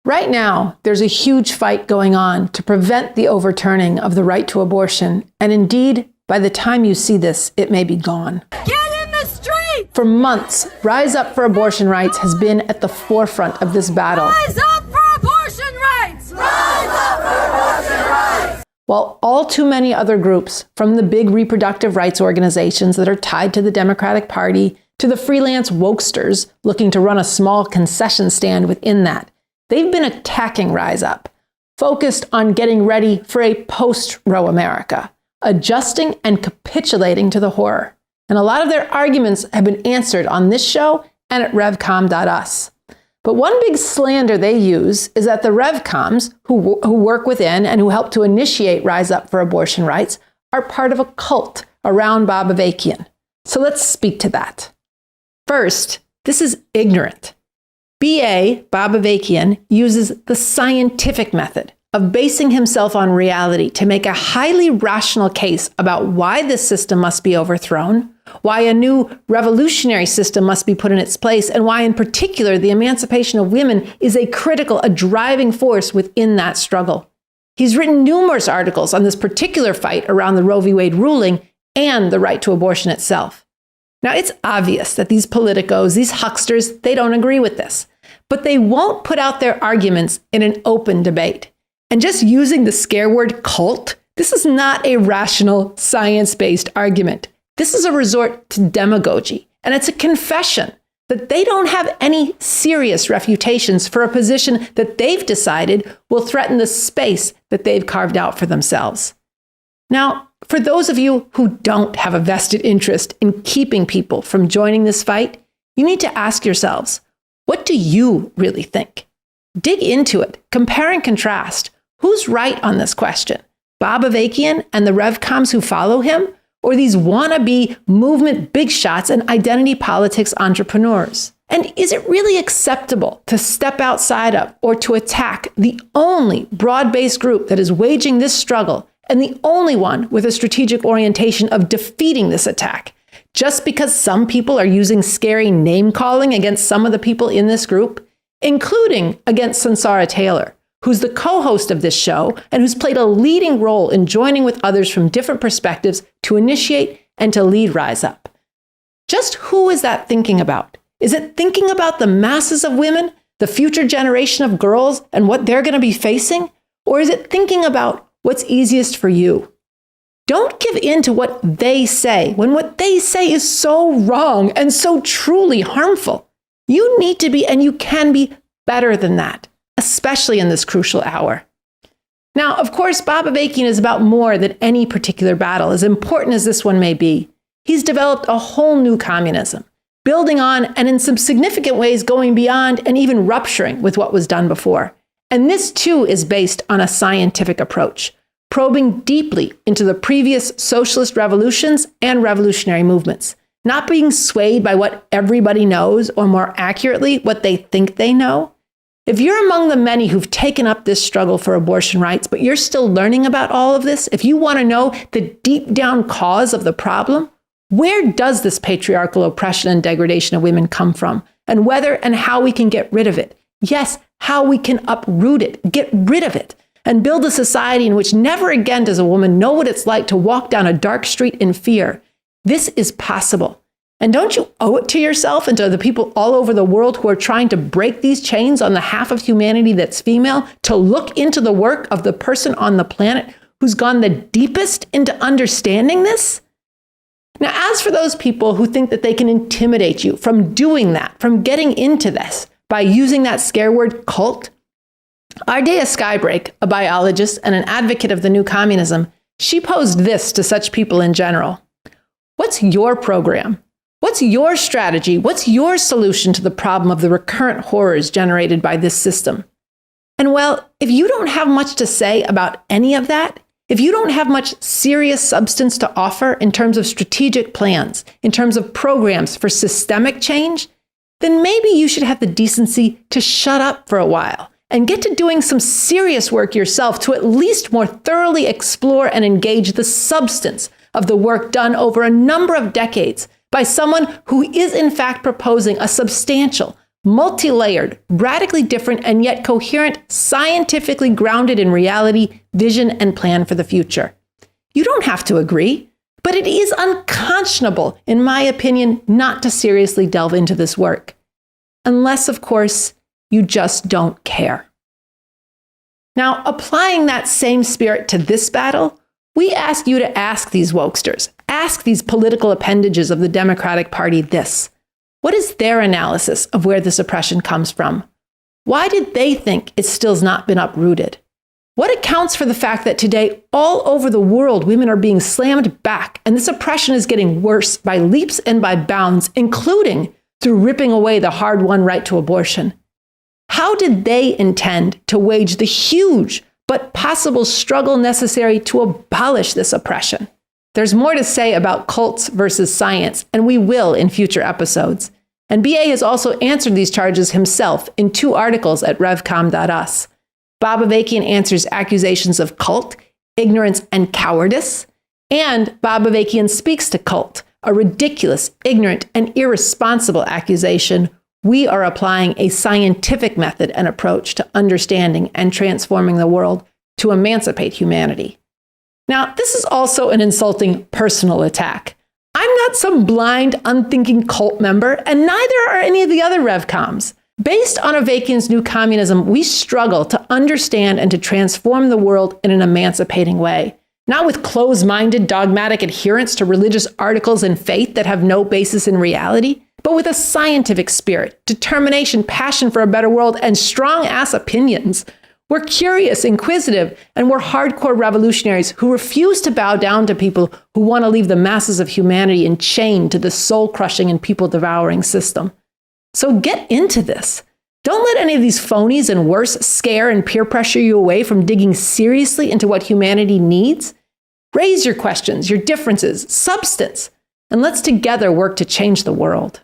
Right now, there's a huge fight going on to prevent the overturning of the right to abortion, and indeed, by the time you see this, it may be gone. Get in the street! For months, Rise Up for Abortion Rights has been at the forefront of this battle. Rise up for abortion rights! Rise up for abortion rights! While all too many other groups, from the big reproductive rights organizations that are tied to the Democratic Party to the freelance wokesters looking to run a small concession stand within that, they've been attacking Rise Up, focused on getting ready for a post-Roe America, adjusting and capitulating to the horror. And a lot of their arguments have been answered on this show and at revcom.us. But one big slander they use is that the revcoms, who work within and who help to initiate Rise Up for Abortion Rights, are part of a cult around Bob Avakian. So let's speak to that. First, this is ignorant. BA, Bob Avakian, uses the scientific method of basing himself on reality to make a highly rational case about why this system must be overthrown, why a new revolutionary system must be put in its place, and why in particular the emancipation of women is a driving force within that struggle. He's written numerous articles on this particular fight around the Roe v. Wade ruling and the right to abortion itself. Now, it's obvious that these politicos, these hucksters, they don't agree with this. But they won't put out their arguments in an open debate. And just using the scare word cult, this is not a rational, science-based argument. This is a resort to demagogy. And it's a confession that they don't have any serious refutations for a position that they've decided will threaten the space that they've carved out for themselves. Now, for those of you who don't have a vested interest in keeping people from joining this fight, you need to ask yourselves, what do you really think? Dig into it, compare and contrast. Who's right on this question? Bob Avakian and the revcoms who follow him? Or these wannabe movement big shots and identity politics entrepreneurs? And is it really acceptable to step outside of or to attack the only broad-based group that is waging this struggle and the only one with a strategic orientation of defeating this attack? Just because some people are using scary name-calling against some of the people in this group, including against Sansara Taylor, who's the co-host of this show and who's played a leading role in joining with others from different perspectives to initiate and to lead Rise Up. Just who is that thinking about? Is it thinking about the masses of women, the future generation of girls, and what they're going to be facing? Or is it thinking about what's easiest for you? Don't give in to what they say when what they say is so wrong and so truly harmful. You need to be and you can be better than that, especially in this crucial hour. Now, of course, Bob Avakian is about more than any particular battle, as important as this one may be. He's developed a whole new communism, building on and in some significant ways going beyond and even rupturing with what was done before. And this too is based on a scientific approach, probing deeply into the previous socialist revolutions and revolutionary movements, not being swayed by what everybody knows, or more accurately, what they think they know. If you're among the many who've taken up this struggle for abortion rights, but you're still learning about all of this, if you want to know the deep down cause of the problem, where does this patriarchal oppression and degradation of women come from? And whether and how we can get rid of it. Yes, how we can uproot it, get rid of it, and build a society in which never again does a woman know what it's like to walk down a dark street in fear. This is possible. And don't you owe it to yourself and to the people all over the world who are trying to break these chains on the half of humanity that's female to look into the work of the person on the planet who's gone the deepest into understanding this? Now, as for those people who think that they can intimidate you from doing that, from getting into this by using that scare word cult, Ardea Skybreak, a biologist and an advocate of the new communism, she posed this to such people in general. What's your program? What's your strategy? What's your solution to the problem of the recurrent horrors generated by this system? And well, if you don't have much to say about any of that, if you don't have much serious substance to offer in terms of strategic plans, in terms of programs for systemic change, then maybe you should have the decency to shut up for a while and get to doing some serious work yourself to at least more thoroughly explore and engage the substance of the work done over a number of decades by someone who is in fact proposing a substantial, multi-layered, radically different, and yet coherent, scientifically grounded in reality, vision, and plan for the future. You don't have to agree, but it is unconscionable, in my opinion, not to seriously delve into this work. Unless, of course, you just don't care. Now, applying that same spirit to this battle, we ask you to ask these wokesters, ask these political appendages of the Democratic Party this. What is their analysis of where this oppression comes from? Why did they think it still's not been uprooted? What accounts for the fact that today, all over the world, women are being slammed back, and this oppression is getting worse by leaps and by bounds, including through ripping away the hard-won right to abortion? How did they intend to wage the huge but possible struggle necessary to abolish this oppression? There's more to say about cults versus science, and we will in future episodes. And BA has also answered these charges himself in 2 articles at revcom.us. Bob Avakian answers accusations of cult, ignorance, and cowardice. And Bob Avakian speaks to cult, a ridiculous, ignorant, and irresponsible accusation. We are applying a scientific method and approach to understanding and transforming the world to emancipate humanity. Now, this is also an insulting personal attack. I'm not some blind, unthinking cult member, and neither are any of the other revcoms. Based on Avakian's new communism, we struggle to understand and to transform the world in an emancipating way. Not with closed-minded, dogmatic adherence to religious articles and faith that have no basis in reality, but with a scientific spirit, determination, passion for a better world, and strong-ass opinions. We're curious, inquisitive, and we're hardcore revolutionaries who refuse to bow down to people who want to leave the masses of humanity enchained to the soul-crushing and people-devouring system. So get into this. Don't let any of these phonies and worse scare and peer pressure you away from digging seriously into what humanity needs. Raise your questions, your differences, substance, and let's together work to change the world.